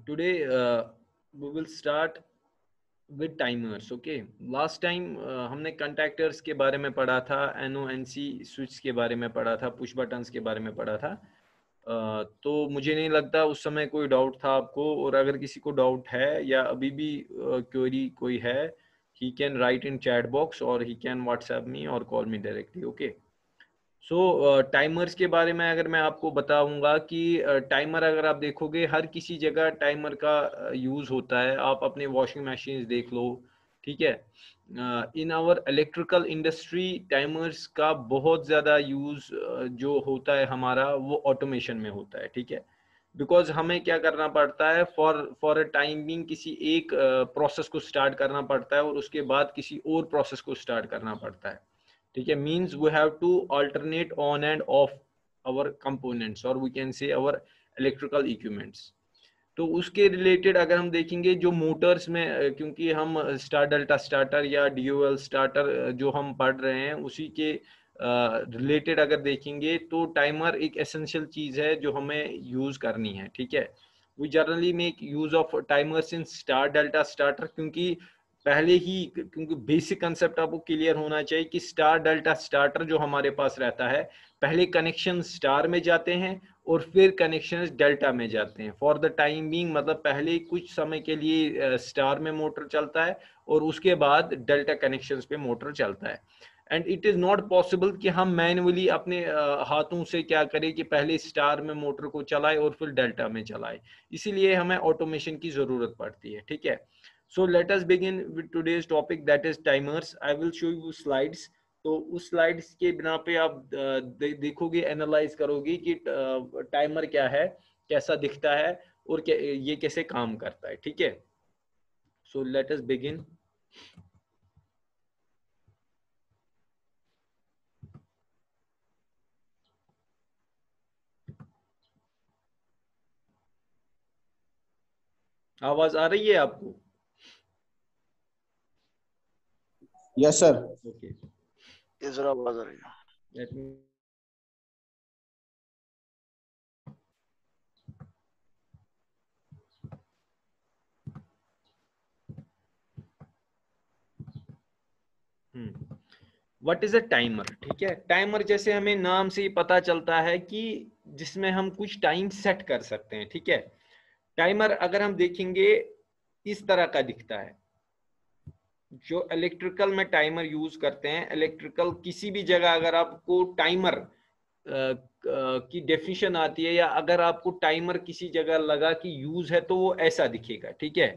Today we will start with timers. Okay, last time हमने contactors के बारे में पढ़ा था, NONC switch के बारे में पढ़ा था, push buttons के बारे में पढ़ा था. तो मुझे नहीं लगता उस समय कोई डाउट था आपको, और अगर किसी को डाउट है या अभी भी क्वेरी कोई है, he can write in chat box or he can WhatsApp me or call me directly. Okay. So timers के बारे में अगर मैं आपको बताऊंगा कि टाइमर अगर आप देखोगे हर किसी जगह टाइमर का यूज़ होता है. आप अपने वॉशिंग मशीन देख लो, ठीक है. In our electrical industry timers का बहुत ज़्यादा यूज़ जो होता है हमारा, वो ऑटोमेशन में होता है, ठीक है. बिकॉज हमें क्या करना पड़ता है, फॉर अ टाइमिंग किसी एक प्रोसेस को स्टार्ट करना पड़ता है और उसके बाद किसी और प्रोसेस को स्टार्ट करना पड़ता है, ठीक है. Means we have to alternate on and off our components, और we can say our electrical equipments. तो उसके रिलेटेड अगर हम देखेंगे जो मोटर्स में, क्योंकि हम स्टार डेल्टा स्टार्टर या DOL स्टार्टर जो हम पढ़ रहे हैं उसी के रिलेटेड अगर देखेंगे, तो टाइमर एक एसेंशियल चीज है जो हमें यूज करनी है, ठीक है. We generally make use of timers in star delta starter, क्योंकि बेसिक कंसेप्ट आपको क्लियर होना चाहिए कि स्टार डेल्टा स्टार्टर जो हमारे पास रहता है, पहले कनेक्शन स्टार में जाते हैं और फिर कनेक्शन डेल्टा में जाते हैं. फॉर द टाइम बीइंग, मतलब पहले कुछ समय के लिए स्टार में मोटर चलता है और उसके बाद डेल्टा कनेक्शंस पे मोटर चलता है. And it is not possible कि हम मैन्युअली अपने हाथों से क्या करें कि पहले स्टार में मोटर को चलाए और फिर डेल्टा में चलाए. इसीलिए हमें ऑटोमेशन की जरूरत पड़ती है, ठीक है. So let us begin with today's topic, that is timers. I will show you slides. तो उस स्लाइड्स के बिना पे आप देखोगे, एनालाइज करोगे कि टाइमर क्या है, कैसा दिखता है और ये कैसे काम करता है, ठीक है. So let us begin. आवाज आ रही है आपको? Yes sir. ओके, ये जरा आवाज आ रही है. Let me. What is a timer, ठीक है. टाइमर जैसे हमें नाम से ही पता चलता है कि जिसमें हम कुछ टाइम सेट कर सकते हैं, ठीक है. टाइमर अगर हम देखेंगे इस तरह का दिखता है. जो इलेक्ट्रिकल में टाइमर यूज करते हैं, इलेक्ट्रिकल किसी भी जगह अगर आपको टाइमर की डेफिनेशन आती है, या अगर आपको टाइमर किसी जगह लगा कि यूज है, तो वो ऐसा दिखेगा, ठीक है.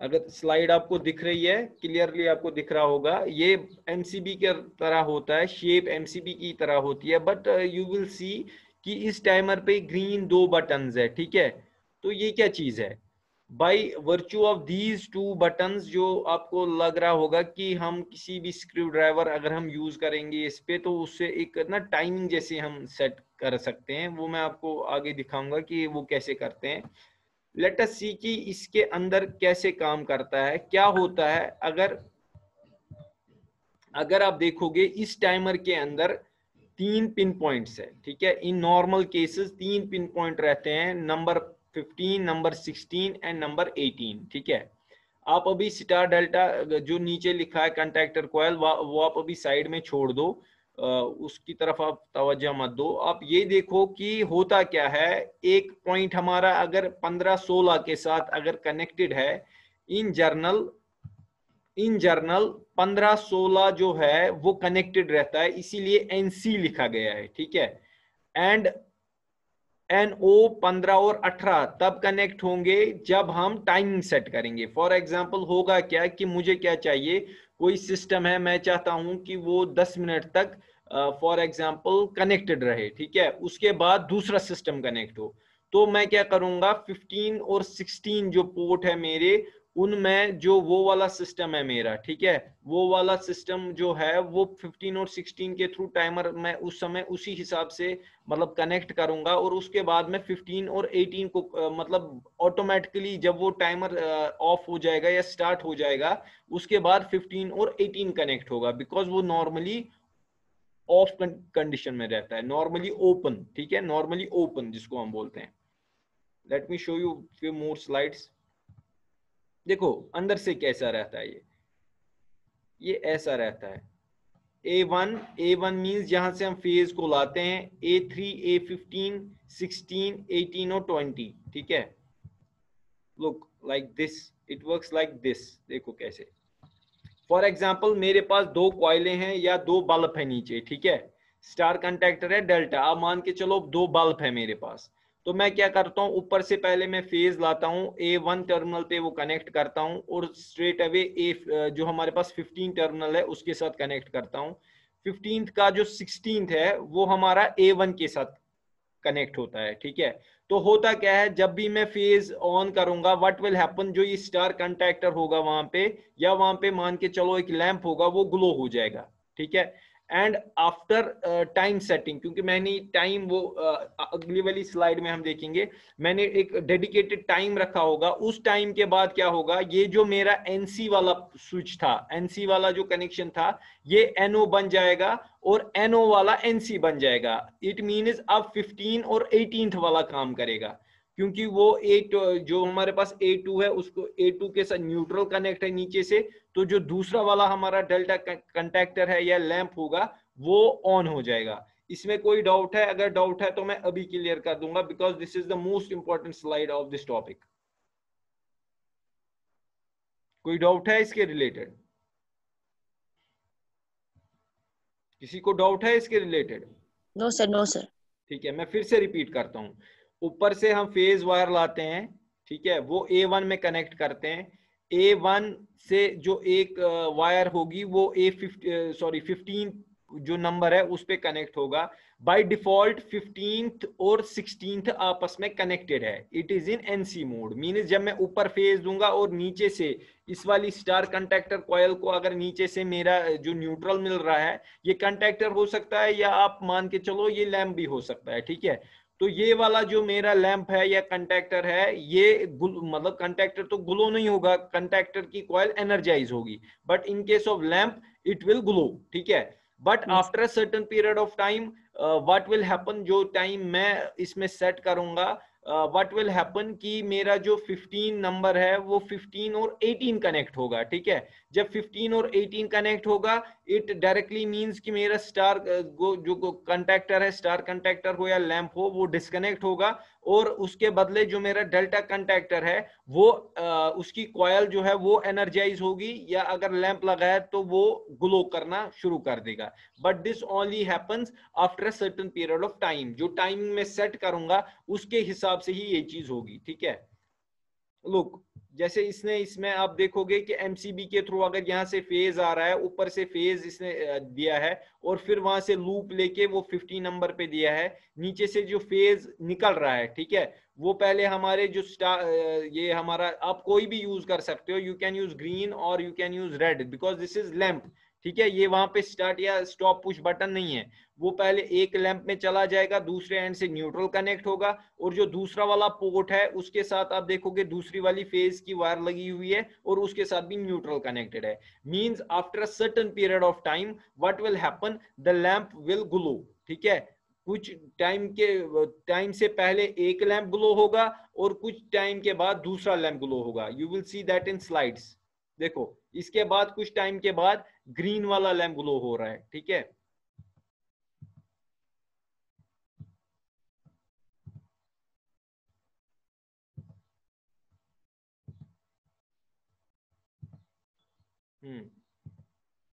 अगर स्लाइड आपको दिख रही है, क्लियरली आपको दिख रहा होगा, ये एमसीबी के तरह होता है, शेप एमसीबी की तरह होती है. बट यू विल सी कि इस टाइमर पे ग्रीन 2 बटन्स है, ठीक है. तो ये क्या चीज है? By virtue of these 2 buttons, जो आपको लग रहा होगा कि हम किसी भी स्क्रू ड्राइवर अगर हम यूज करेंगे इस पे, तो उससे एक ना टाइमिंग जैसे हम सेट कर सकते हैं. वो मैं आपको आगे दिखाऊंगा कि वो कैसे करते हैं. लेट अस सी कि इसके अंदर कैसे काम करता है, क्या होता है. अगर आप देखोगे इस टाइमर के अंदर 3 पिन पॉइंट्स है, ठीक है. In normal cases 3 pin point रहते हैं, नंबर 15, नंबर 16 एंड नंबर 18, ठीक है. आप अभी स्टार डेल्टा जो नीचे लिखा है कंटैक्टर कॉइल, वो आप अभी साइड में छोड़ दो, उसकी तरफ आप तवज्जो मत दो. आप ये देखो कि होता क्या है. एक पॉइंट हमारा अगर 15-16 के साथ अगर कनेक्टेड है, इन जर्नल 15-16 जो है वो कनेक्टेड रहता है, इसीलिए NC लिखा गया है, ठीक है. एंड NO 15 और 18 तब कनेक्ट होंगे जब हम टाइमिंग सेट करेंगे. फॉर एग्जांपल होगा क्या कि मुझे क्या चाहिए, कोई सिस्टम है, मैं चाहता हूं कि वो 10 मिनट तक फॉर एग्जांपल कनेक्टेड रहे, ठीक है. उसके बाद दूसरा सिस्टम कनेक्ट हो, तो मैं क्या करूंगा, 15 और 16 जो पोर्ट है मेरे, उनमें जो वो वाला सिस्टम है मेरा, ठीक है, वो वाला सिस्टम जो है वो 15 और 16 के थ्रू टाइमर मैं उस समय उसी हिसाब से मतलब कनेक्ट करूंगा. और उसके बाद में 15 और 18 को मतलब ऑटोमेटिकली जब वो टाइमर ऑफ हो जाएगा या स्टार्ट हो जाएगा, उसके बाद 15 और 18 कनेक्ट होगा, बिकॉज वो नॉर्मली ऑफ कंडीशन में रहता है, नॉर्मली ओपन, ठीक है, नॉर्मली ओपन जिसको हम बोलते हैं. Let me show you few more slides. देखो अंदर से कैसा रहता है, ये ऐसा रहता है। A1 मींस जहां से हम फेज को लाते हैं, A3, A15, 16, 18 और 20, ठीक है। Look like this, it works like this. देखो कैसे, फॉर एग्जाम्पल मेरे पास दो कॉइलें हैं या दो बल्ब है नीचे, ठीक है। स्टार कंडक्टर है डेल्टा, अब मान के चलो दो बल्ब है मेरे पास। तो मैं क्या करता हूँ, ऊपर से पहले मैं फेज लाता हूँ, A1 टर्मिनल पे वो कनेक्ट करता हूँ और स्ट्रेट अवे जो हमारे पास 15 टर्मिनल है उसके साथ कनेक्ट करता हूँ। 15th का जो 16th है वो हमारा A1 के साथ कनेक्ट होता है, ठीक है। तो होता क्या है, जब भी मैं फेज ऑन करूंगा, व्हाट विल हैपन, जो ये स्टार कंटैक्टर होगा वहां पे, या वहां पे मान के चलो एक लैंप होगा, वो ग्लो हो जाएगा, ठीक है। एंड आफ्टर टाइम सेटिंग, क्योंकि मैंने टाइम वो अगली वाली स्लाइड में हम देखेंगे, मैंने एक डेडिकेटेड टाइम रखा होगा। उस टाइम के बाद क्या होगा, ये जो मेरा एनसी वाला स्विच था, एनसी वाला जो कनेक्शन था, ये एनओ बन जाएगा और एनओ वाला एनसी बन जाएगा। इट मीन्स अब 15 और 18th वाला काम करेगा, क्योंकि वो जो हमारे पास A2 है उसको A2 के साथ न्यूट्रल कनेक्ट है नीचे से, तो जो दूसरा वाला हमारा डेल्टा कंटैक्टर है या लैंप होगा वो ऑन हो जाएगा। इसमें कोई डाउट है? अगर डाउट है तो मैं अभी क्लियर कर दूंगा, because this is the most important slide of this topic. कोई डाउट है इसके रिलेटेड? किसी को डाउट है इसके related? No sir, no sir. ठीक है, मैं फिर से रिपीट करता हूं। ऊपर से हम फेज वायर लाते हैं, ठीक है, वो A1 में कनेक्ट करते हैं। A1 से जो एक वायर होगी वो A15 जो नंबर है उस पे कनेक्ट होगा। बाय डिफॉल्ट 15th और 16th आपस में कनेक्टेड है। It is in NC mode, means जब मैं ऊपर फेज दूंगा और नीचे से इस वाली स्टार कंटैक्टर कॉइल को अगर नीचे से मेरा जो न्यूट्रल मिल रहा है, ये कंटैक्टर हो सकता है या आप मान के चलो ये लैंप भी हो सकता है, ठीक है। तो ये वाला जो मेरा लैंप है या कंटैक्टर है, ये मतलब कंटैक्टर तो ग्लो नहीं होगा, कंटैक्टर की कॉइल एनर्जाइज होगी, but in case of lamp it will glow, ठीक है। But after a certain period of time what will happen, जो टाइम मैं इसमें सेट करूंगा, व्हाट विल हैपन कि मेरा जो 15 नंबर है वो 15 और 18 कनेक्ट होगा, ठीक है। जब 15 और 18 कनेक्ट होगा, इट डायरेक्टली मींस कि मेरा स्टार जो कंटैक्टर है, स्टार कंटैक्टर हो या लैंप हो, वो डिस्कनेक्ट होगा और उसके बदले जो मेरा डेल्टा कंटैक्टर है वो उसकी कॉइल जो है वो एनर्जाइज होगी, या अगर लैंप लगा है तो वो ग्लो करना शुरू कर देगा। But this only happens after a certain period of time. जो टाइमिंग में सेट करूंगा उसके हिसाब से ही ये चीज होगी, ठीक है। लुक, जैसे इसमें आप देखोगे कि एमसीबी के थ्रू अगर यहाँ से फेज आ रहा है, ऊपर से फेज इसने दिया है और फिर वहां से लूप लेके वो 50 नंबर पे दिया है, नीचे से जो फेज निकल रहा है, ठीक है, वो पहले हमारे जो ये हमारा, आप कोई भी यूज कर सकते हो, यू कैन यूज ग्रीन और you can use red because this is lamp, ठीक है। ये वहां पे स्टार्ट या स्टॉप पुश बटन नहीं है, वो पहले एक लैंप में चला जाएगा, दूसरे एंड से न्यूट्रल कनेक्ट होगा और जो दूसरा वाला पोर्ट है उसके साथ आप देखोगे दूसरी वाली फेज की वायर लगी हुई है और उसके साथ भी न्यूट्रल कनेक्टेड है। Means after a certain period of time what will happen, the lamp will glow, ठीक है। कुछ टाइम से पहले एक लैंप ग्लो होगा और कुछ टाइम के बाद दूसरा लैंप ग्लो होगा। You will see that in slides. देखो इसके बाद कुछ टाइम के बाद ग्रीन वाला लैंप ग्लो हो रहा है, ठीक है।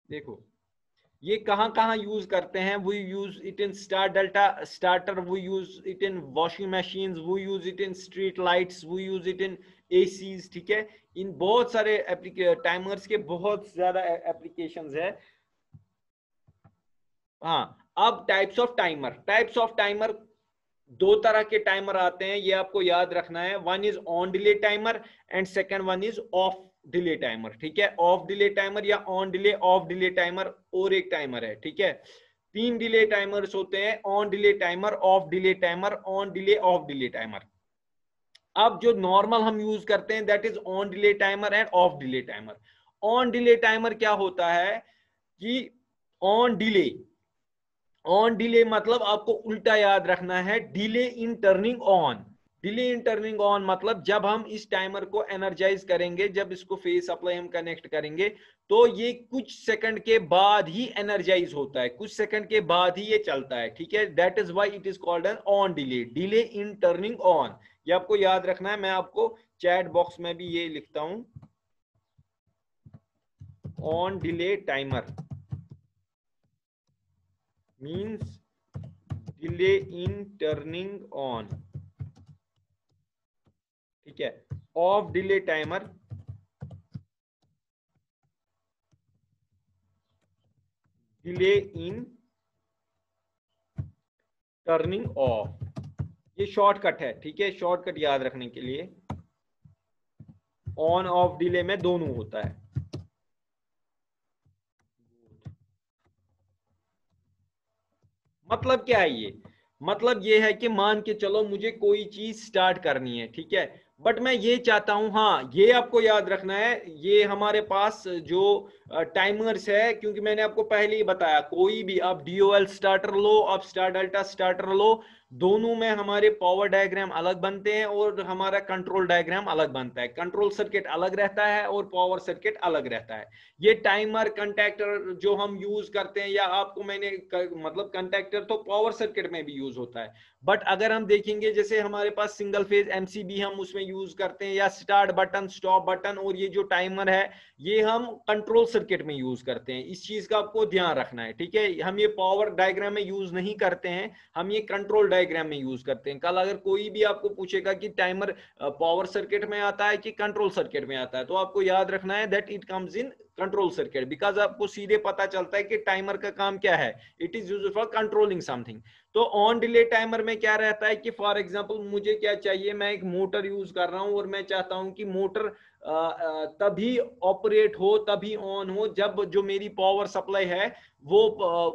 देखो ये कहां कहां यूज करते हैं, we use it in star delta starter, we use it in washing machines, we use it in street lights, we use it in ACs, ठीक है। इन बहुत सारे टाइमर्स के बहुत ज्यादा एप्लीकेशंस है। हाँ, अब टाइप्स ऑफ टाइमर दो तरह के टाइमर आते हैं, ये आपको याद रखना है। One is on delay timer and second one is of delay timer, ठीक है। ऑफ डिले टाइमर या on delay of delay timer और एक टाइमर है, ठीक है। तीन डिले टाइमर्स होते हैं, on delay timer, of delay timer, on delay of delay timer. अब जो नॉर्मल हम यूज करते हैं that is on delay timer end of delay timer. On delay timer क्या होता है कि ऑन डिले मतलब आपको उल्टा याद रखना है, delay in turning on. Delay in turning on मतलब जब हम इस टाइमर को एनर्जाइज करेंगे, जब इसको फेज सप्लाई हम कनेक्ट करेंगे तो ये कुछ सेकंड के बाद ही एनर्जाइज होता है, कुछ सेकंड के बाद ही ये चलता है, ठीक है। That is why it is called an on delay, delay in turning on. ये आपको याद रखना है। मैं आपको चैट बॉक्स में भी ये लिखता हूं, on delay timer means delay in turning on, ठीक है। Of delay timer delay in turning of, ये शॉर्टकट है, ठीक है, शॉर्टकट याद रखने के लिए। ऑन ऑफ डिले में दोनों होता है। मतलब क्या है ये? मतलब ये है कि मान के चलो मुझे कोई चीज स्टार्ट करनी है, ठीक है, बट मैं ये चाहता हूं, हाँ ये आपको याद रखना है, ये हमारे पास जो टाइमर्स है, क्योंकि मैंने आपको पहले ही बताया कोई भी आप डीओएल स्टार्टर लो, आप स्टार डेल्टा स्टार्टर लो, दोनों में हमारे पावर डायग्राम अलग बनते हैं और हमारा कंट्रोल डायग्राम अलग बनता है। कंट्रोल सर्किट अलग रहता है और पावर सर्किट अलग रहता है। ये टाइमर कंटैक्टर जो हम यूज करते हैं, या आपको मैंने मतलब कंटैक्टर तो पावर सर्किट में भी यूज होता है, बट अगर हम देखेंगे जैसे हमारे पास सिंगल फेज एमसीबी हम उसमें यूज करते हैं, या स्टार्ट बटन स्टॉप बटन, और ये जो टाइमर है ये हम कंट्रोल सर्किट में यूज करते हैं। इस चीज का आपको ध्यान रखना है, ठीक है। हम ये पावर डायग्राम में यूज नहीं करते हैं, हम ये कंट्रोल डायग्राम में यूज करते हैं। कल अगर कोई भी आपको पूछेगा कि टाइमर पावर सर्किट में आता है कि कंट्रोल सर्किट में आता है, तो आपको याद रखना है that it comes in control circuit, because आपको सीधे पता चलता है कि टाइमर का काम क्या है, it is used for controlling something. तो ऑन डिले टाइमर में क्या रहता है कि फॉर एग्जांपल मुझे क्या चाहिए, मैं एक मोटर यूज कर रहा हूं और मैं चाहता हूं कि मोटर तभी ऑपरेट हो, तभी ऑन हो जब जो मेरी पावर सप्लाई है वो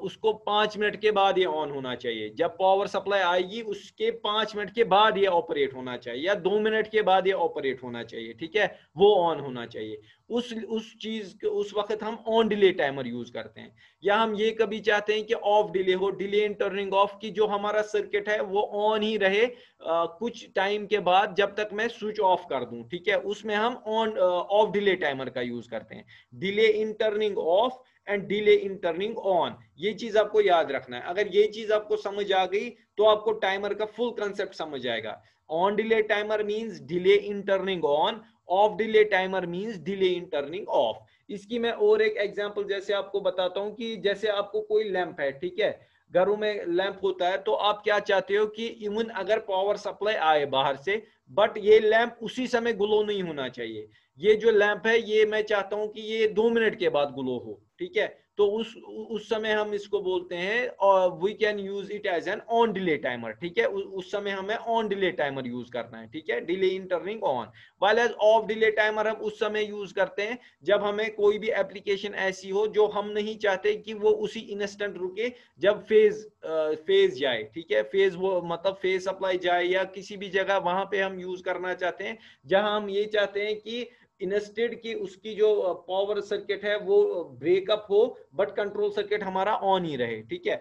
उसको 5 मिनट के बाद ये ऑन होना चाहिए। जब पावर सप्लाई आएगी उसके 5 मिनट के बाद ये ऑपरेट होना चाहिए, या 2 मिनट के बाद ये ऑपरेट होना चाहिए, ठीक है, वो ऑन होना चाहिए। उस चीज उस वक्त हम ऑन डिले टाइमर यूज करते हैं। या हम ये कभी चाहते हैं कि ऑफ डिले हो, डिले इन टर्निंग ऑफ, की जो हमारा सर्किट है वो ऑन ही रहे कुछ टाइम के बाद जब तक मैं स्विच ऑफ कर दूं, ठीक है, उसमें हम ऑन ऑफ डिले टाइमर का यूज करते हैं। Delay in turning of and delay in turning on, ये चीज आपको याद रखना है। अगर ये चीज आपको समझ आ गई तो आपको टाइमर का फुल कंसेप्ट समझ आएगा। On delay timer means delay in turning on, of delay timer means delay in turning of. इसकी मैं और एक एग्जांपल जैसे आपको बताता हूं कि जैसे आपको कोई लैंप है, ठीक है, घरों में लैंप होता है, तो आप क्या चाहते हो कि इवन अगर पावर सप्लाई आए बाहर से, बट ये लैंप उसी समय ग्लो नहीं होना चाहिए। ये जो लैंप है ये मैं चाहता हूं कि ये 2 मिनट के बाद ग्लो हो, ठीक है, तो उस समय हम इसको बोलते हैं, और we can use it as an on delay timer, ठीक है, उस समय हमें ऑन डिले टाइमर यूज करना है, ठीक है, delay in turning on. While as off delay timer हम उस समय यूज करते हैं जब हमें कोई भी एप्लीकेशन ऐसी हो जो हम नहीं चाहते कि वो उसी इंस्टेंट रुके, जब फेज जाए, ठीक है, फेज वो मतलब फेज सप्लाई जाए, या किसी भी जगह वहां पे हम यूज करना चाहते हैं जहां हम ये चाहते हैं कि इंस्टेड की उसकी जो पावर सर्किट है वो ब्रेकअप हो, बट कंट्रोल सर्किट हमारा ऑन ही रहे, ठीक है।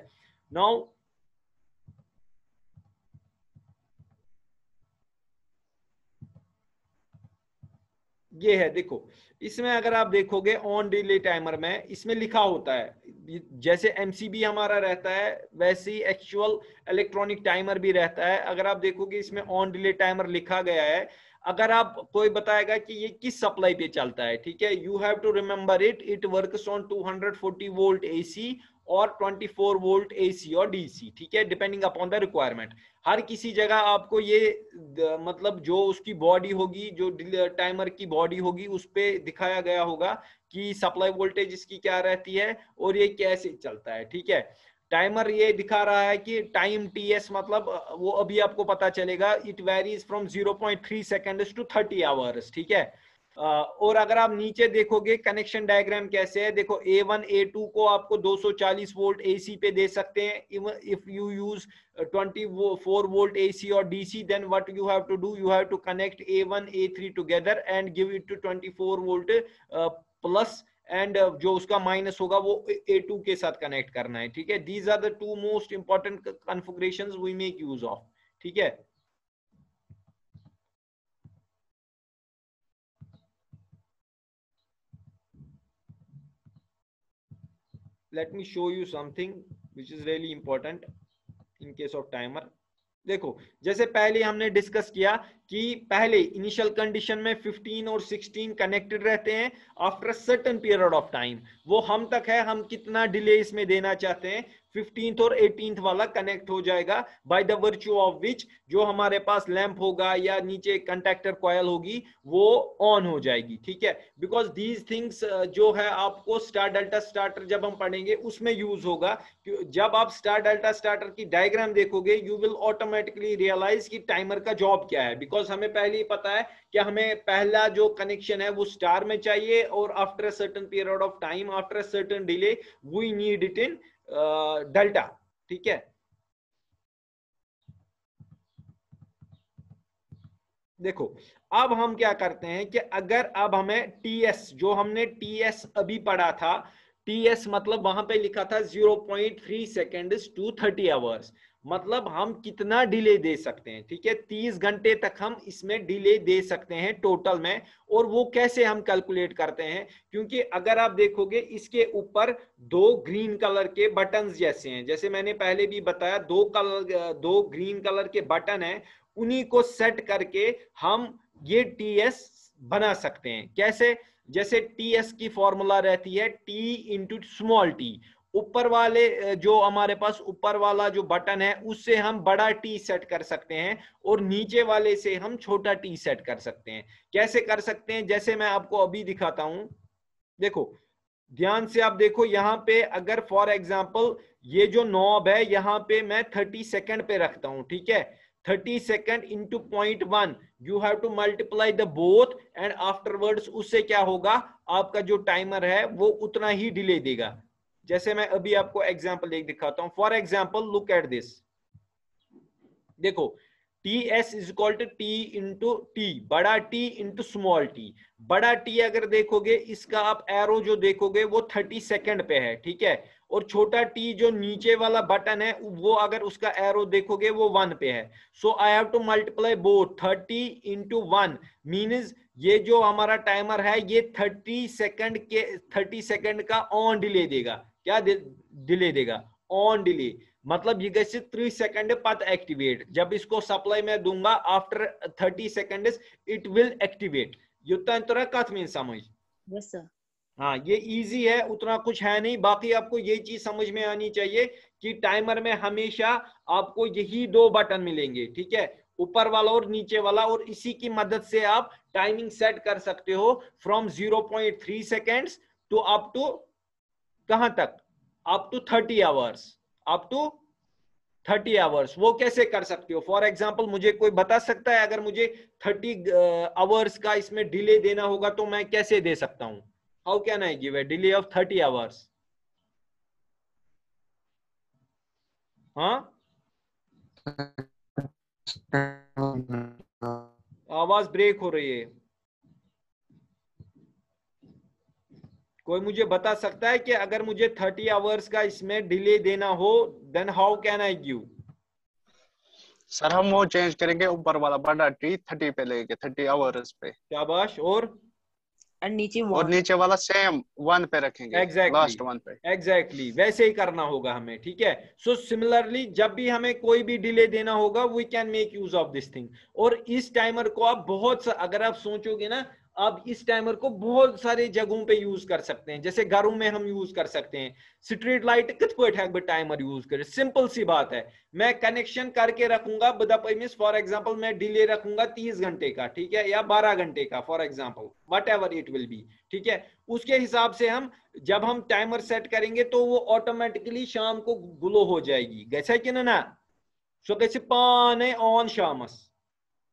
नाउ ये है, देखो इसमें अगर आप देखोगे ऑन डिले टाइमर में इसमें लिखा होता है, जैसे एमसीबी हमारा रहता है वैसे ही एक्चुअल इलेक्ट्रॉनिक टाइमर भी रहता है। अगर आप देखोगे इसमें ऑन डिले टाइमर लिखा गया है। अगर आप कोई बताएगा कि ये किस सप्लाई पे चलता है, ठीक है, you have to remember it, it works on 240 volt AC और 24 वोल्ट एसी और डीसी, ठीक है, डिपेंडिंग अपॉन द रिक्वायरमेंट। हर किसी जगह आपको ये मतलब जो उसकी बॉडी होगी, जो टाइमर की बॉडी होगी, उस पे दिखाया गया होगा कि सप्लाई वोल्टेज इसकी क्या रहती है और ये कैसे चलता है, ठीक है। टाइमर ये दिखा रहा है कि टाइम टीएस मतलब वो अभी आपको पता चलेगा, it varies from 0.3 seconds to 30 hours, ठीक है। और अगर आप नीचे देखोगे कनेक्शन डायग्राम कैसे है, देखो A1 A2 को आपको 240 वोल्ट एसी पे दे सकते हैं। If you use 24 volt AC or DC, then what you have to do, you have to connect A1 A3 together and give it to 24 volt plus, and जो उसका minus होगा वो A2 के साथ connect करना है, ठीक है। These are the two most important configurations we make use of, ठीक है। let me show you something which is really important in case of timer. देखो जैसे पहले हमने डिस्कस किया कि पहले इनिशियल कंडीशन में 15 और 16 कनेक्टेड रहते हैं, after certain period of time वो हम तक है, हम कितना डिले इसमें देना चाहते हैं, 15th और 18th वाला कनेक्ट हो जाएगा by the virtue of which जो हमारे पास लैंप होगा या नीचे कंडक्टर कॉयल होगी वो ऑन हो जाएगी, ठीक है। बिकॉज दीज थिंग्स जो है आपको स्टार डेल्टा स्टार्टर जब हम पढ़ेंगे उसमें यूज होगा। जब आप स्टार डेल्टा स्टार्टर की डायग्राम देखोगे यू विल ऑटोमेटिकली रियलाइज कि टाइमर का जॉब क्या है, बिकॉज हमें पहले ही पता है कि हमें पहला जो कनेक्शन है वो स्टार में चाहिए और after a certain period of time after a certain delay we need it in delta, ठीक है। देखो अब हम क्या करते हैं कि अगर अब हमें टीएस जो हमने टीएस अभी पढ़ा था, टीएस मतलब वहां पे लिखा था 0.3 सेकेंड्स टू 30 आवर्स, मतलब हम कितना डिले दे सकते हैं, ठीक है। 30 घंटे तक हम इसमें डिले दे सकते हैं टोटल में। और वो कैसे हम कैलकुलेट करते हैं, क्योंकि अगर आप देखोगे इसके ऊपर दो ग्रीन कलर के बटन्स जैसे हैं, जैसे मैंने पहले भी बताया दो ग्रीन कलर के बटन हैं, उन्हीं को सेट करके हम ये टीएस बना सकते हैं। कैसे, जैसे टीएस की फॉर्मूला रहती है टी इंटू स्मॉल टी, ऊपर वाले जो हमारे पास ऊपर वाला जो बटन है उससे हम बड़ा टी सेट कर सकते हैं और नीचे वाले से हम छोटा टी सेट कर सकते हैं। कैसे कर सकते हैं, जैसे मैं आपको अभी दिखाता हूं, देखो ध्यान से आप देखो यहाँ पे, अगर फॉर एग्जांपल ये जो नॉब है यहाँ पे मैं 30 सेकंड पे रखता हूं, ठीक है। 30 second into 0.1 you have to multiply the both and afterwards उससे क्या होगा, आपका जो टाइमर है वो उतना ही डिले देगा। जैसे मैं अभी आपको एग्जांपल एक दिखाता हूं, for example look at this, देखो TS is equal to T into T, बड़ा टी इंटू स्मॉल टी। बड़ा टी अगर देखोगे इसका आप एरो जो देखोगे वो 30 सेकंड पे है, ठीक है। और छोटा टी जो नीचे वाला बटन है वो अगर उसका एरो देखोगे वो 1 पे है। So I have to multiply both 30 into 1 means ये जो हमारा टाइमर है ये 30 सेकंड का ऑन डिले देगा। क्या डिले देगा, ऑन डिले, मतलब ये कैसे 3 सेकंड पत एक्टिवेट, जब इसको सप्लाई में दूंगा after 30 seconds it will activate. युद्ध तरह कथ में समझ, यस सर। हाँ ये इजी है, उतना कुछ है नहीं। बाकी आपको ये चीज समझ में आनी चाहिए कि टाइमर में हमेशा आपको यही दो बटन मिलेंगे, ठीक है, ऊपर वाला और नीचे वाला, और इसी की मदद से आप टाइमिंग सेट कर सकते हो from 0.3 seconds to up to कहां तक, up to 30 hours, up to 30 hours. वो कैसे कर सकते हो, फॉर एग्जांपल मुझे कोई बता सकता है अगर मुझे 30 आवर्स का इसमें डिले देना होगा तो मैं कैसे दे सकता हूं, how can I give a delay of 30 hours? हाँ आवाज ब्रेक हो रही है, कोई मुझे बता सकता है कि अगर मुझे 30 आवर्स का इसमें डिले देना हो then how can I give? Sir हम वो चेंज करेंगे, ऊपर वाला बड़ा टी 30 पे लेके 30 आवर्स पे, शाबाश, और नीचे वाला सेम 1 पे रखेंगे, लास्ट 1 पे। एग्जैक्टली वैसे ही करना होगा हमें, ठीक है। सो सिमिलरली जब भी हमें कोई भी डिले देना होगा we can make use of this thing. और इस टाइमर को आप बहुत अगर आप सोचोगे ना, आप इस टाइमर को बहुत सारे जगहों पे यूज कर सकते हैं, जैसे घरों में हम यूज कर सकते हैं। स्ट्रीट लाइट कित पे है टाइमर यूज करे, सिंपल सी बात है, मैं कनेक्शन करके रखूंगा बदापमिस, फॉर एग्जांपल मैं डिले रखूंगा 30 घंटे का, ठीक है, या 12 घंटे का for example, what ever it will be, ठीक है। उसके हिसाब से हम जब हम टाइमर सेट करेंगे तो वो ऑटोमेटिकली शाम को ग्लो हो जाएगी, कैसा कि ना सो कैसे पाने ऑन शामस,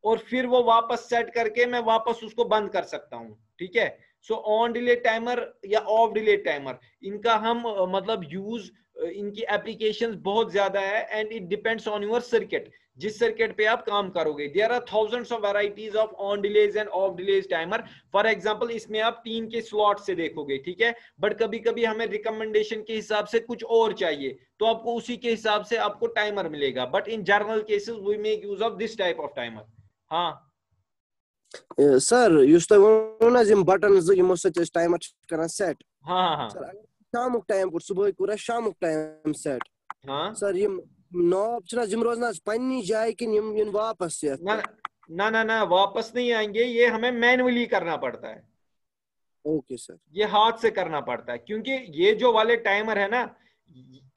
और फिर वो वापस सेट करके मैं वापस उसको बंद कर सकता हूं, ठीक है। सो ऑन डिले टाइमर या ऑफ डिले टाइमर, इनका हम मतलब यूज, इनकी एप्लीकेशंस बहुत ज्यादा है and it depends on your circuit, जिस सर्किट पे आप काम करोगे। There are thousands of varieties of on delays and off delays timer. For example इसमें आप 3 के स्लॉट से देखोगे, ठीक है, बट कभी कभी हमें रिकमेंडेशन के हिसाब से कुछ और चाहिए तो आपको उसी के हिसाब से आपको टाइमर मिलेगा, but in general cases we make use of this type of timer. हाँ सर युस तो वनो ना जिम बटन जो यमो से टाइमर करना सेट। हाँ हाँ सर शामुक टाइम कर सुबह पूरा शामुक टाइम सेट हाँ सर ये नॉब छना जिम रोजना पन्नी जाए कि इन वापस से ना ना ना ना वापस नहीं आएंगे, ये हमें मैनुअली करना पड़ता है। Okay sir. ये हाथ से करना पड़ता है, क्योंकि ये जो वाले टाइमर है ना,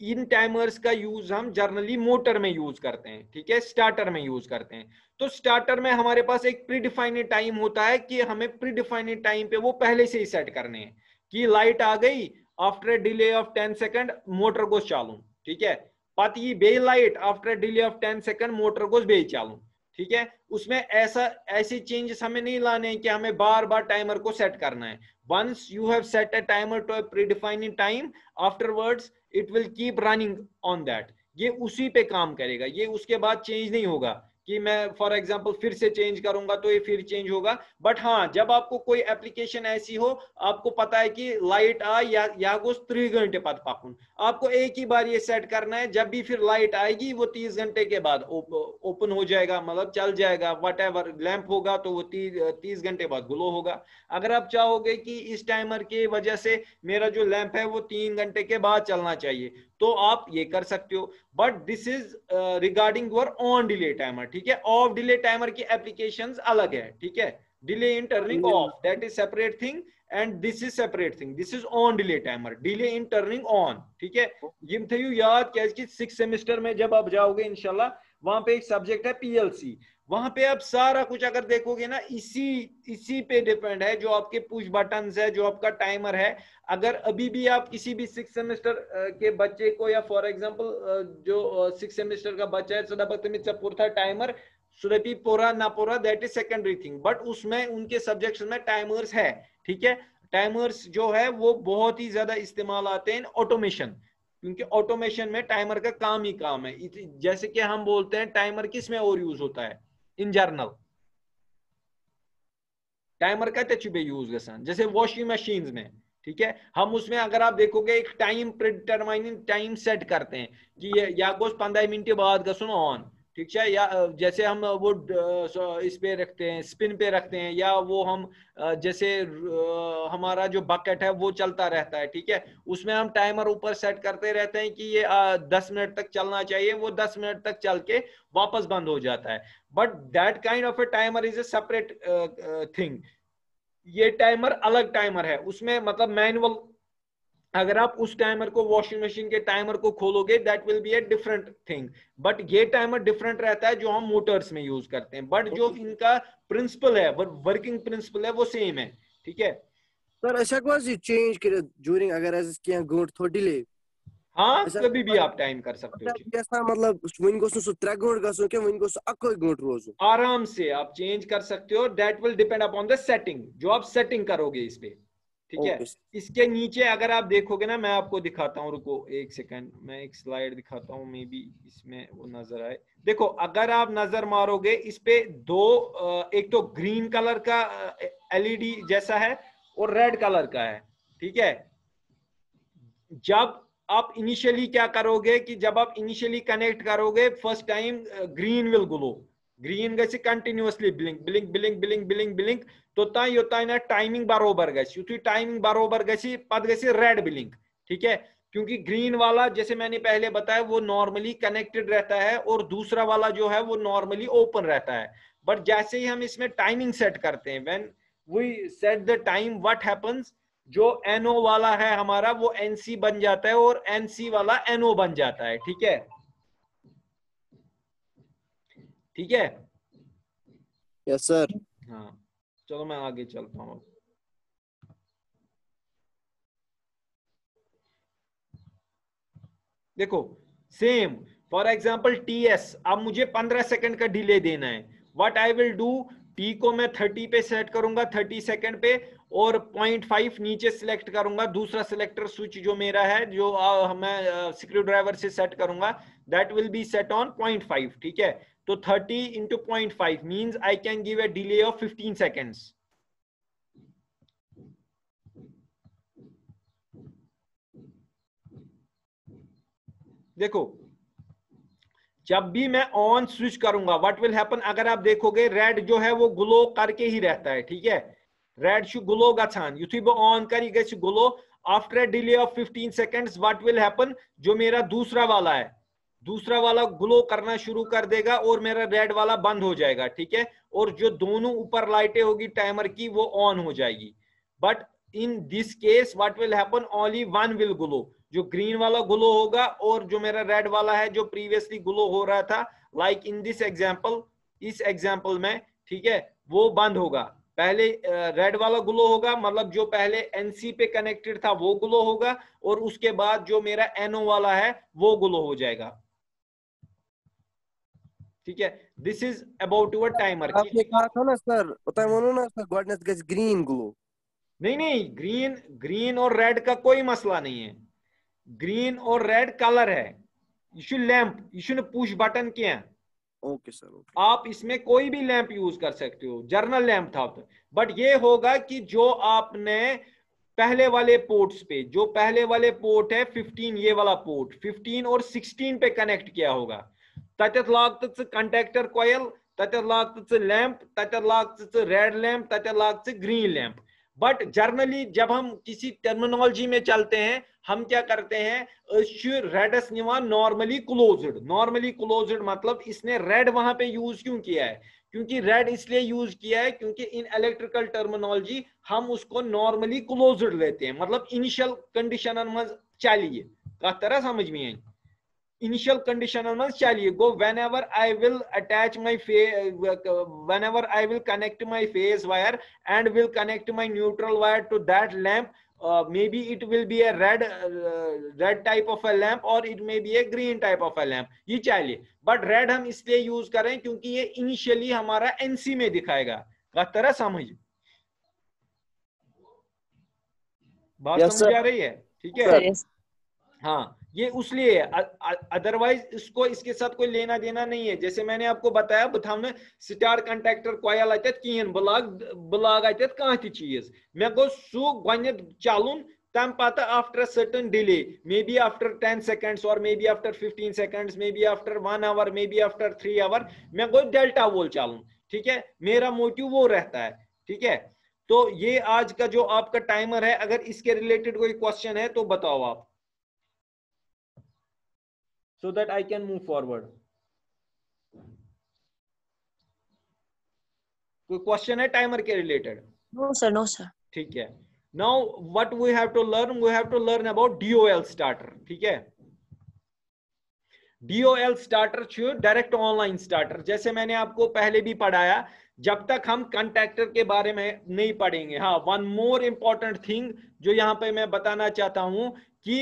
इन टाइमर्स का यूज हम जनरली मोटर में यूज करते हैं, ठीक है, स्टार्टर में यूज करते हैं। तो स्टार्टर में हमारे पास एक प्रीडिफाइंड टाइम होता है कि हमें प्रीडिफाइंड टाइम पे वो पहले से ही सेट करने हैं कि लाइट आ गई, after delay of 10 second motor goes चालू, ठीक है, पति बे light after delay of 10 second motor goes बे चालू, ठीक है। उसमें ऐसे चेंजेस हमें नहीं लाने हैं कि हमें बार बार टाइमर को सेट करना है। once you have set a timer to a predefined time, afterwards it will keep running on that। ये उसी पे काम करेगा, ये उसके बाद चेंज नहीं होगा कि मैं फॉर एग्जांपल फिर से चेंज करूंगा तो ये फिर चेंज होगा। बट हाँ, जब आपको कोई एप्लीकेशन ऐसी हो, आपको पता है कि लाइट आ या 3 घंटे बाद पाकुन, आपको एक ही बार ये सेट करना है, जब भी फिर लाइट आएगी वो 30 घंटे के बाद ओपन हो जाएगा, मतलब चल जाएगा, वट एवर लैंप होगा तो वो 30 घंटे बाद ग्लो होगा। अगर आप चाहोगे कि इस टाइमर की वजह से मेरा जो लैंप है वो 3 घंटे के बाद चलना चाहिए, तो आप ये कर सकते हो। But this is regarding your on delay timer, ठीक है। ऑफ डिले टाइमर की एप्लीकेशंस अलग है, ठीक है। Delay in turning of, that is separate thing, and this is separate thing, this is on delay timer, delay in turning on, ठीक है। यम थयू याद, क्या 6th सेमेस्टर में जब आप जाओगे इंशाल्लाह, वहां पे एक सब्जेक्ट है पीएलसी, वहां पे आप सारा कुछ अगर देखोगे ना, इसी पे डिपेंड है, जो आपके पुश बटन्स है, जो आपका टाइमर है। अगर अभी भी आप किसी भी 6th सेमेस्टर के बच्चे को, या फॉर एग्जांपल जो 6th सेमेस्टर का बच्चा है, सदा टाइमर सुरपी पोरा ना पोरा, that is secondary thing, but उसमें उनके सब्जेक्ट्स में टाइमर्स है, ठीक है। टाइमर्स जो है वो बहुत ही ज्यादा इस्तेमाल आते हैं ऑटोमेशन, क्योंकि ऑटोमेशन में टाइमर का काम ही काम है। जैसे कि हम बोलते हैं टाइमर किस में और यूज होता है इन जर्नल, टाइमर का यूज गसान जैसे वॉशिंग मशीन में, ठीक है। हम उसमें अगर आप देखोगे एक टाइम प्रिडिटरमाइनिंग टाइम सेट करते हैं कि या 15 मिनट बाद गसन ऑन, ठीक है, या जैसे हम वो इस पे रखते हैं, स्पिन पे रखते हैं, या वो हम जैसे हमारा जो बकेट है वो चलता रहता है, ठीक है, उसमें हम टाइमर ऊपर सेट करते रहते हैं कि ये 10 मिनट तक चलना चाहिए, वो 10 मिनट तक चल के वापस बंद हो जाता है। But that kind of A timer is a separate thing. ये टाइमर अलग टाइमर है, उसमें मतलब मैनुअल, अगर आप उस टाइमर को वॉशिंग मशीन के टाइमर को खोलोगे, that will be a different thing. But ये टाइमर डिफरेंट रहता है जो हम मोटर्स में यूज करते हैं, बट जो इनका प्रिंसिपल है, वर्किंग प्रिंसिपल है, वो सेम है, ठीक है। सर अच्छा क्वासी चेंज कर ड्यूरिंग अगर ऐसे क्या गुड थो डिले, हाँ कभी भी आप टाइम कर सकते हो, मतलब वन गोस सु 3 घंटे गसो के वन गोस अको घंटे रोजो, आराम से आप चेंज कर सकते हो। That will depend upon the setting, जो आप सेटिंग करोगे इस पे, ठीक है। इसके नीचे अगर आप देखोगे ना, मैं आपको दिखाता हूँ, रुको एक सेकंड, मैं एक स्लाइड दिखाता हूँ, मे बी इसमें वो नजर आए। देखो अगर आप नजर मारोगे इस पे दो, एक तो ग्रीन कलर का एलईडी जैसा है और रेड कलर का है, ठीक है। जब आप इनिशियली क्या करोगे कि जब आप इनिशियली कनेक्ट करोगे, first time green will glow, green गसी continuously blink blink blink blink blink blink, तो योतान ना टाइमिंग बरोबर गसी, युथु टाइमिंग बरोबर गसी पद गसी रेड ब्लिंक, ठीक है। क्योंकि ग्रीन वाला जैसे मैंने पहले बताया वो नॉर्मली कनेक्टेड रहता है, और दूसरा वाला जो है वो नॉर्मली ओपन रहता है। बट जैसे ही हम इसमें टाइमिंग सेट करते हैं, when we set the time, what happens, जो NO वाला है हमारा वो NC बन जाता है, और NC वाला NO बन जाता है, ठीक है, ठीक है। Yes sir. हाँ चलो मैं आगे चलता हूँ। देखो सेम फॉर एग्जांपल TS, अब मुझे 15 सेकंड का डिले देना है। What I will do, T को मैं 30 पे सेट करूंगा, 30 सेकंड पे, और 0.5 नीचे सिलेक्ट करूंगा, दूसरा सिलेक्टर स्विच जो मेरा है, जो मैं स्क्रू ड्राइवर से सेट करूंगा, that will B set on 0.5, ठीक है। तो 30 into 0.5 means I can give a delay of 15 seconds. देखो जब भी मैं ऑन स्विच करूंगा, व्हाट विल हैपन, अगर आप देखोगे रेड जो है वो ग्लो करके ही रहता है, ठीक है, रेड शु ग्लो गछान, युथु बो ऑन करी गछ glow. After a delay of 15 seconds what will happen, जो मेरा दूसरा वाला है, दूसरा वाला ग्लो करना शुरू कर देगा और मेरा रेड वाला बंद हो जाएगा, ठीक है, और जो दोनों ऊपर लाइटें होगी टाइमर की वो ऑन हो जाएगी। But in this case what will happen, only one will glow, जो ग्रीन वाला ग्लो होगा और जो मेरा रेड वाला है जो प्रीवियसली ग्लो हो रहा था, लाइक इन दिस एग्जांपल, इस एग्जांपल में, ठीक है, वो बंद होगा। पहले रेड वाला ग्लो होगा, मतलब जो पहले एनसी पे कनेक्टेड था वो ग्लो होगा, और उसके बाद जो मेरा एनओ वाला है वो ग्लो हो जाएगा, ठीक है। This is about your timer. आपने कहा था ना सर, उतना मानो ना सर, गोडनेस गज ग्रीन ग्लो। नहीं नहीं, ग्रीन और रेड का कोई मसला नहीं है, ग्रीन और रेड कलर है, यह लैंप, यह पुश बटन क्या। Okay sir, okay. आप इसमें कोई भी लैंप यूज कर सकते हो, जर्नल लैंप था, बट ये होगा कि जो आपने पहले वाले पोर्ट्स पे, जो पहले वाले पोर्ट है 15, ये वाला पोर्ट 15 और 16 पे कनेक्ट किया होगा, तत लागत कंडक्टर कॉइल, तत लागत लैंप, तत लागत रेड लैंप, तत लागत ग्रीन लैंप। बट जर्नली जब हम किसी टर्मिनोलॉजी में चलते हैं, हम क्या करते हैं, रेडस निवान नॉर्मली क्लोज्ड। नॉर्मली क्लोज्ड मतलब इसने रेड वहां पे यूज क्यों किया है, क्योंकि रेड इसलिए यूज किया है क्योंकि इन इलेक्ट्रिकल टर्मिनोलॉजी हम उसको नॉर्मली क्लोज्ड लेते हैं, मतलब इनिशियल कंडीशन में चलिए का तरह समझ में आई, initial condition chaliye go whenever I will attach my whenever I will connect my phase wire and will connect my neutral wire to that lamp, maybe it will be a red type of a lamp or it may be a green type of a lamp, ये चाहिए। But red हम इसलिए use करें क्योंकि ये initially हमारा NC में दिखाएगा, का तरह समझ, बात समझ आ रही है, ठीक है। हाँ, ये उसलिए है, अदरवाइज इसको इसके साथ कोई लेना देना नहीं है। जैसे मैंने आपको बताया बथाने स्टार कंडक्टर कॉयल अत कहें बलाग अत कह चीज मे गो सू गो चलुन, तम पता after certain delay, may be after 10 seconds और may be after 15 seconds, may be after 1 hour, may be after 3 hour, मे गो डेल्टा वोल चलुन, ठीक है, मेरा मोटिव वो रहता है, ठीक है। तो ये आज का जो आपका टाइमर है, अगर इसके रिलेटेड कोई क्वेश्चन है तो बताओ आप, so that I can move forward. कोई क्वेश्चन है टाइमर के related? No sir, no sir. ठीक है। Now what we have to learn, we have to learn about DOL starter, ठीक है। DOL starter छो डायरेक्ट ऑनलाइन स्टार्टर, जैसे मैंने आपको पहले भी पढ़ाया, जब तक हम कंडक्टर के बारे में नहीं पढ़ेंगे। हाँ, वन मोर इंपॉर्टेंट थिंग जो यहाँ पे मैं बताना चाहता हूं कि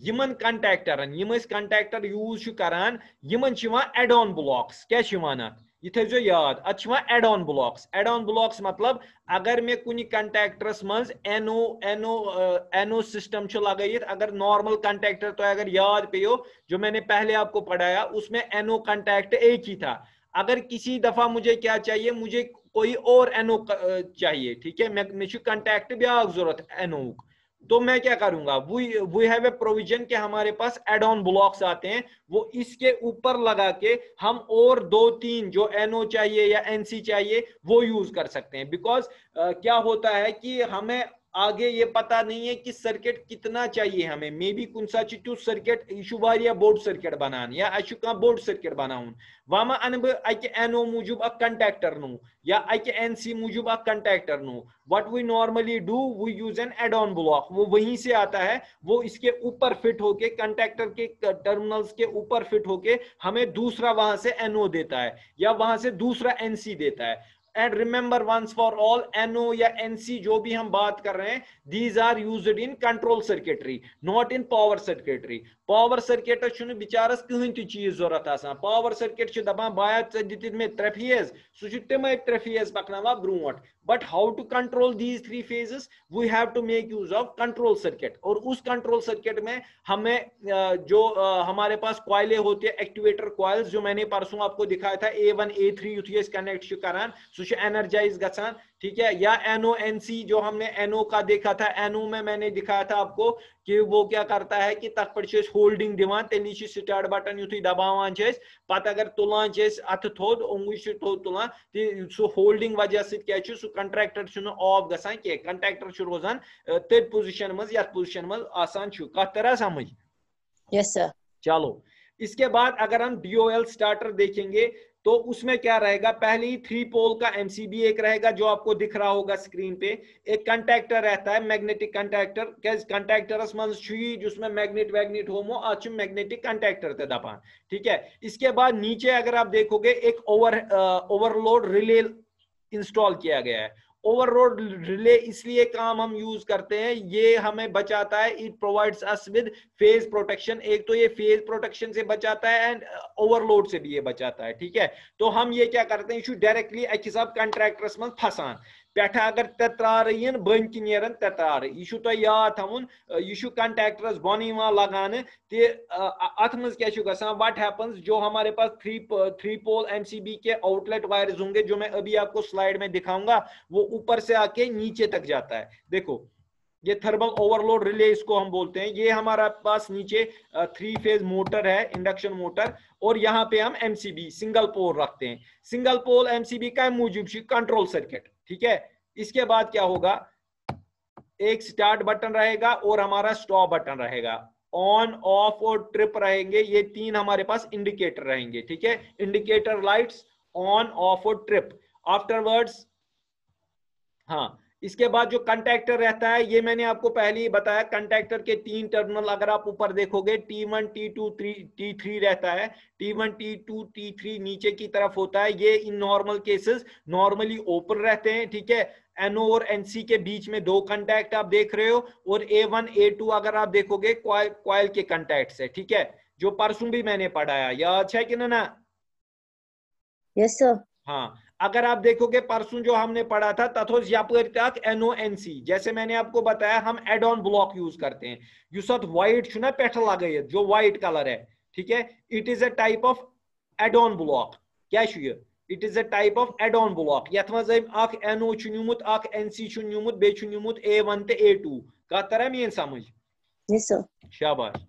यमन कंडक्टरन यम कंडक्टर यूज करान, यमन एड ऑन ब्लॉक्स, क्या ये थो याद, अत add on blocks. Add on blocks मतलब अगर मे कुछ कंडक्टरस मज एनो सिस्टम लगाइथ, अगर नॉर्मल कंडक्टर तो अगर याद पेयो जो मैंने पहले आपको पढ़ाया उसमें एनो कंडक्ट एक ही था। अगर किसी दफा मुझे क्या चाहिए, मुझे कोई और एनो चाहिए, ठीक है, मैं कंडक्ट ब्याक जरूरत एनो, तो मैं क्या करूंगा, वी हैव ए प्रोविजन के हमारे पास एड ऑन ब्लॉक्स आते हैं, वो इसके ऊपर लगा के हम और 2-3 जो एनओ चाहिए या एनसी चाहिए वो यूज कर सकते हैं। बिकॉज क्या होता है कि हमें आगे ये पता नहीं है कि सर्किट कितना चाहिए हमें, मे बी कुछ चिट्टू सर्किट यह वारिया बोर्ड सर्किट बनान या कह बोर्ड सर्किट बनाउन, वमा अन बह अकि एनओ मूजूब अक कंडक्टर नो या अकि एनसी मूजूब अक conductor no. What we normally do, we use an add on block, वो वहीं से आता है, वो इसके ऊपर फिट होके कंडक्टर के टर्मिनल्स के ऊपर फिट होके हमें दूसरा वहां से एनओ देता है या वहां से दूसरा एनसी देता है। And remember once for all, NO या एनसी जो भी हम बात कर रहे हैं, these are used in control circuitry, not in power circuitry. Power circuit बिचारस कहीं ती चीज जरूरत आसान, पावर सर्किट दपान बाया दित में 3 फेज, सह तमे 3 फेज पकना ब्रोट। But how to control these 3 phases, we have to make use of control circuit. और उस कंट्रोल सर्किट में हमें जो हमारे पास कॉइलें होती है, एक्टिवेटर कॉइल्स, जो मैंने परसों आपको दिखाया था A1 A3 युथी कनेक्ट करान सह एनर्जाइज गसान, ठीक है। या एनओ एनसी जो हमने एनओ का देखा था, एनओ में मैंने दिखाया था आपको कि वो क्या करता है कि तक पर होल्डिंग दिवान तेली स्टार्ट बटन युथु दबावान पत अगर तुलान अथ थोद उंगुल थोद तुलान सो होल्डिंग वजह सह सह कंट्रैक्टर ऑफ गसान कह कंट्रैक्टर रोजान तथ पोजिशन मज यथ पोजिशन मज आसान कत तरह समझ। Yes sir. चलो इसके बाद अगर हम DOL स्टार्टर देखेंगे तो उसमें क्या रहेगा, पहले ही 3 पोल का MCB एक रहेगा जो आपको दिख रहा होगा स्क्रीन पे। एक कंटैक्टर रहता है मैग्नेटिक कंटैक्टर, कंटैक्टरस मन जिसमें मैग्नेट वैग्नेट होमो आज मैग्नेटिक कंटैक्टर ते दपान, ठीक है। इसके बाद नीचे अगर आप देखोगे एक ओवरलोड रिले इंस्टॉल किया गया है। ओवरलोड रिले इसलिए काम हम यूज करते हैं, ये हमें बचाता है, it provides us with phase protection. एक तो ये फेज प्रोटेक्शन से बचाता है एंड ओवरलोड से भी ये बचाता है, ठीक है। तो हम ये क्या करते हैं, डायरेक्टली अकिस कंट्रैक्टरस में फसान पे अगर तत्रार बन कि नेरन तत्रार यह तुम याद थवन, यह कंटैक्टरस बन लगान अत मज क्या व्हाट हैपन्स, जो हमारे पास 3 पोल MCB के आउटलेट वायर्स होंगे जो मैं अभी आपको स्लाइड में दिखाऊंगा, वो ऊपर से आके नीचे तक जाता है। देखो ये थर्मल ओवरलोड रिले इसको हम बोलते हैं। ये हमारा पास नीचे 3 फेज मोटर है, इंडक्शन मोटर, और यहाँ पे हम MCB सिंगल पोल रखते हैं। सिंगल पोल MCB का मूजूब कंट्रोल सर्किट, ठीक है। इसके बाद क्या होगा, एक स्टार्ट बटन रहेगा और हमारा स्टॉप बटन रहेगा, ऑन ऑफ और ट्रिप रहेंगे, ये 3 हमारे पास इंडिकेटर रहेंगे, ठीक है। इंडिकेटर लाइट्स ऑन ऑफ और ट्रिप। आफ्टरवर्ड्स हाँ, इसके बाद जो कंटैक्टर रहता है, ये मैंने आपको पहले ही बताया, कंटैक्टर के 3 टर्मिनल अगर आप ऊपर देखोगे T1 T2 T3 रहता है। T1 T2 T3 नीचे की तरफ होता है। ये in normal cases normally open रहते हैं, ठीक है। NO और NC के बीच में 2 कंटैक्ट आप देख रहे हो, और A1 A2 अगर आप देखोगे क्वाइल के कंटैक्ट्स है, ठीक है, जो परसों भी मैंने पढ़ाया, याद है कि ना? Yes sir. हाँ, अगर आप देखोगे परसों जो हमने पढ़ा था तथोस यपर तक NONC, जैसे मैंने आपको बताया हम एड ऑन ब्लॉक यूज करते हैं, युस व्हाइट छुना पेठ लगायत जो व्हाइट कलर है, ठीक है। It is a type of add on block. क्या ये? It is a type of add on block, यथ मज अख NO नुमुत, अख NC नुमुत, बे नुमुत A1 ते A2 का तरह मेन समझ। Yes sir. शाबाश।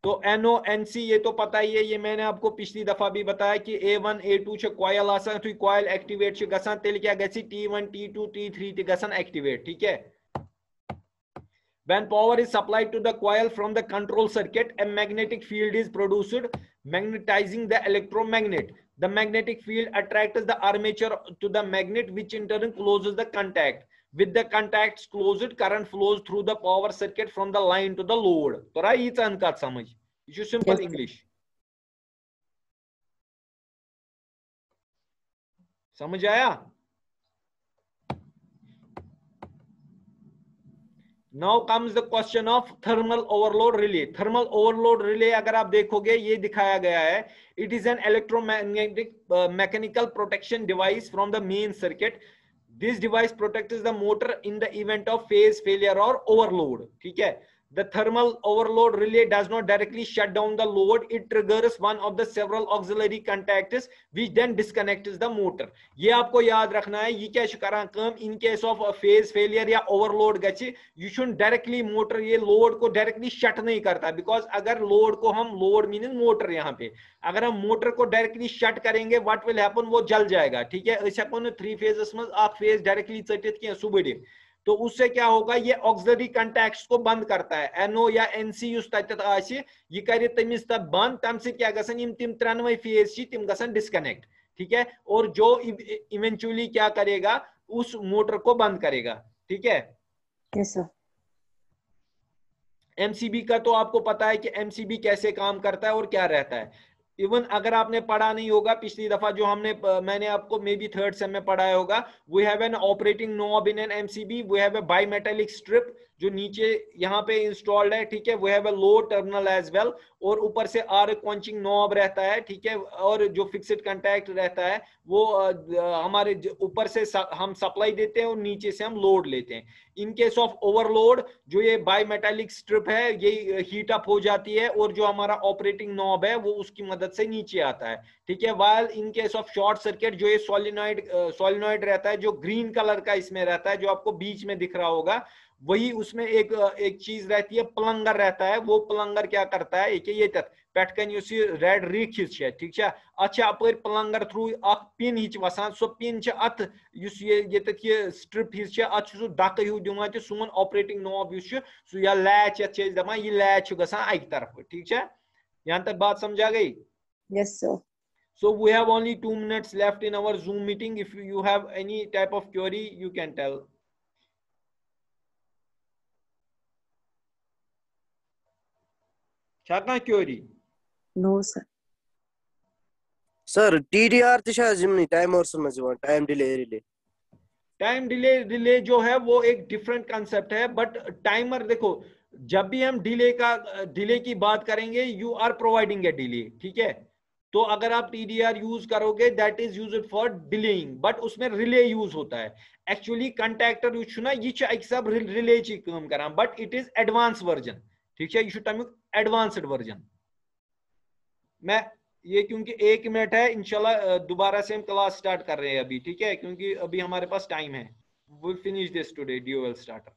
तो NONC ये तो पता ही है, ये मैंने आपको पिछली दफा भी बताया कि A1 A2 कॉयल आसान, तो कॉयल एक्टिवेट गसान, तेल क्या गसी T1 T2 T3 ते गसान एक्टिवेट, ठीक है। When power is supplied to the coil from the control circuit, a magnetic field is produced, magnetizing the electromagnet. The magnetic field attracts the armature to the magnet, which in turn closes the contact. With the contacts closed, current flows through the power circuit from the line to the load. तो राय ये अनकत समझ, ये simple English समझ आया? Now comes the question of thermal overload relay. Thermal overload relay अगर आप देखोगे ये दिखाया गया है, it is an electromagnetic mechanical protection device from the main circuit. This device protects the motor in the event of phase failure or overload, ठीक है। The thermal overload relay does not directly shut down the load. It triggers one of the several auxiliary contacts which then disconnects the motor. ये आपको याद रखना है, ये क्या करान काम in case of a phase failure या overload गच्छे, you should directly motor ये load को directly shut नहीं करता, because अगर load को हम load means motor यहाँ पे, अगर हम मोटर को डायरेक्टली शट करेंगे what will happen, वो जल जाएगा, ठीक है। ऐसा कौन 3 फेजेस में आप फेज डायरेक्टली चटित किया सुबह, तो उससे क्या होगा, ये ऑक्सिलरी कंटैक्ट्स को बंद करता है। NO या NC युस तत आसी ये करे तमिस तब बंद, तम से क्या गसन इम तिम 93 फेज छी तिम गसन डिस्कनेक्ट, ठीक है। और जो इवेंचुअली क्या करेगा, उस मोटर को बंद करेगा, ठीक है। Yes sir. MCB का तो आपको पता है कि MCB कैसे काम करता है और क्या रहता है। इवन अगर आपने पढ़ा नहीं होगा पिछली दफा जो मैंने आपको मे बी 3rd सेम में पढ़ाया होगा, we have an operating knob in an MCB, we have a bimetallic strip जो नीचे यहाँ पे इंस्टॉल्ड है, ठीक है। We have a low terminal as well, और ऊपर से आर क्वांचिंग नॉब रहता है, ठीक है। और जो फिक्स्ड कंटैक्ट रहता है वो हमारे ऊपर से हम सप्लाई देते हैं और नीचे से हम लोड लेते हैं। इन केस ऑफ ओवरलोड जो ये बाईमेटालिक स्ट्रिप है ये हीट अप हो जाती है, और जो हमारा ऑपरेटिंग नॉब है वो उसकी मदद से नीचे आता है, ठीक है। While in case of short circuit जो ये सोलिनॉइड रहता है, जो ग्रीन कलर का इसमें रहता है, जो आपको बीच में दिख रहा होगा, वही उसमें एक चीज रहती है, प्लंगर रहता है। वो प्लंगर क्या करता है कि ये पेटकन युस रेड रिक हिज छे, ठीक है, अच्छा अपर प्लंगर थ्रू अख पिन हिच वसान, सो पिन छ अत युस ये स्ट्रिप हिज छ अत सु डक हिउ दिवान त सोन ऑपरेटिंग नॉब युस छ सु या लैच यत छ दपान ये लैच छ गसान एक तरफ, ठीक है, यहां तक बात समझा गई? Yes, sir. So we have only 2 minutes left in our Zoom meeting. If you have any type of query, you can tell. Chakna query. No, sir. Sir, TDR तिशा जिमनी टाइम और समझ one time delay relay time delay जो है वो एक different concept है, but timer देखो, जब भी हम डिले की बात करेंगे, you are providing a delay, ठीक है, तो अगर आप TDR यूज करोगे that is used for delaying, but उसमें रिले यूज होता है। एक्चुअली कंटैक्टर यूज ना ये एक सब रिले ची काम करा, but it is advance version, ठीक है, यह तमिक एडवांस्ड वर्जन। मैं ये क्योंकि 1 मिनट है, इंशाल्लाह दोबारा से हम क्लास स्टार्ट कर रहे हैं अभी, ठीक है, क्योंकि अभी हमारे पास टाइम है। Will finish this today, DOL starter.